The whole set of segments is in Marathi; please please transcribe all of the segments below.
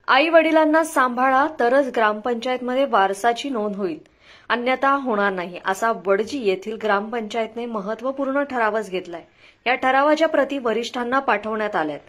आई वडिलांना सांभाळा तरच ग्रामपंचायतमध्ये वारसाची नोंद होईल, अन्यथा होणार नाही, असा वडजी येथील ग्रामपंचायतने महत्त्वपूर्ण ठरावच घेतलाय। या ठरावाच्या प्रती वरिष्ठांना पाठवण्यात आल्यात।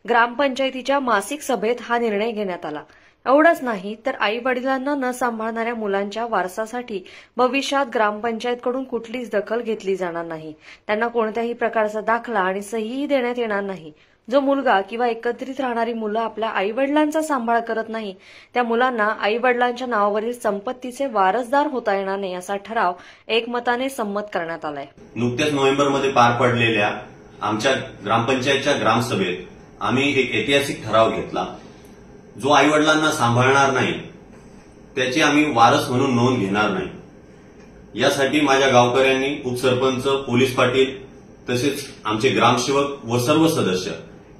ग्रामपंचायतीच्या मासिक सभेत हा निर्णय घेण्यात आला। एवढंच नाही तर आई वडिलांना न सांभाळणाऱ्या मुलांच्या वारसासाठी भविष्यात ग्रामपंचायतकडून कुठलीच दखल घेतली जाणार नाही। त्यांना कोणत्याही प्रकारचा दाखला आणि सहीही देण्यात येणार नाही। जो मुलगा किंवा एकत्रित राहणारी मुलं आपल्या आई वडिलांचा सांभाळ करत नाही त्या मुलांना आई वडिलांच्या नावावरील संपत्तीचे वारसदार होता येणार नाही, असा ठराव एकमताने संमत करण्यात आलाय। नुकत्याच नोव्हेंबरमध्ये पार पडलेल्या आमच्या ग्रामपंचायतच्या ग्रामसभेत आम्ही एक ऐतिहासिक ठराव घेतला। जो आई वडिलांना सांभाळणार नाही त्याची आम्ही वारस म्हणून नोंद घेणार नाही। यासाठी माझ्या गावकऱ्यांनी, उपसरपंच, पोलीस पाटील तसेच आमचे ग्रामसेवक व सर्व सदस्य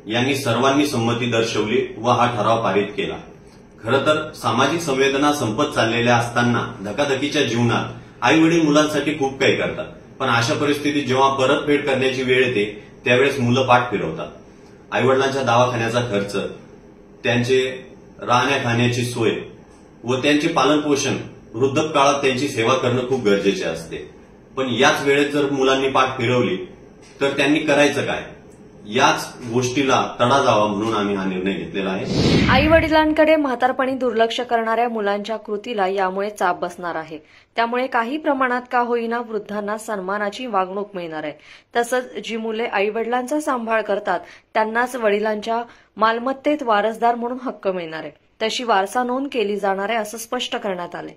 यांनी सर्वांनी संमती दर्शवली व हा ठराव पारित केला। खरं तर सामाजिक संवेदना संपत चाललेल्या असताना धकाधकीच्या जीवनात आई वडील मुलांसाठी खूप काही करतात, पण अशा परिस्थितीत जेव्हा परतफेड करण्याची वेळ येते त्यावेळेस मुलं पाठ फिरवतात। आई वडिलांच्या दवाखान्याचा खर्च, त्यांचे राहण्या खाण्याची सोय व त्यांचे पालनपोषण, वृद्धकाळात त्यांची सेवा करणं खूप गरजेचे असते। पण याच वेळेत जर मुलांनी पाठ फिरवली तर त्यांनी करायचं काय, याच गोष्टीला तडा जावा म्हणून आम्ही हा निर्णय घेतलेला आहे। आई वडिलांकडे म्हातारपणी दुर्लक्ष करणाऱ्या मुलांच्या कृतीला यामुळे चाप बसणार आहे। त्यामुळे काही प्रमाणात का होईना वृद्धांना सन्मानाची वागणूक मिळणार आहे। तसंच जी मुले आई वडिलांचा सांभाळ करतात त्यांनाच वडिलांच्या मालमत्तेत वारसदार म्हणून हक्क मिळणार आहे। तशी वारसा नोंद केली जाणार आहे असं स्पष्ट करण्यात आलंय।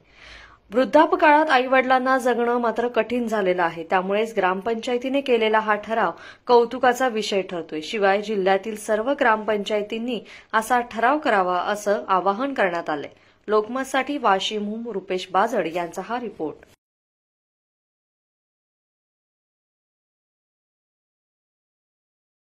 वृद्धापकाळात आई वडिलांना जगणं मात्र कठीण झालेलं आहे। त्यामुळेच ग्रामपंचायतीने केलेला हा ठराव कौतुकाचा विषय ठरतोय। शिवाय जिल्ह्यातील सर्व ग्रामपंचायतींनी असा ठराव करावा असं आवाहन करण्यात आलंय। लोकमतसाठी वाशिमहून रुपेश बाजड यांचा हा रिपोर्ट।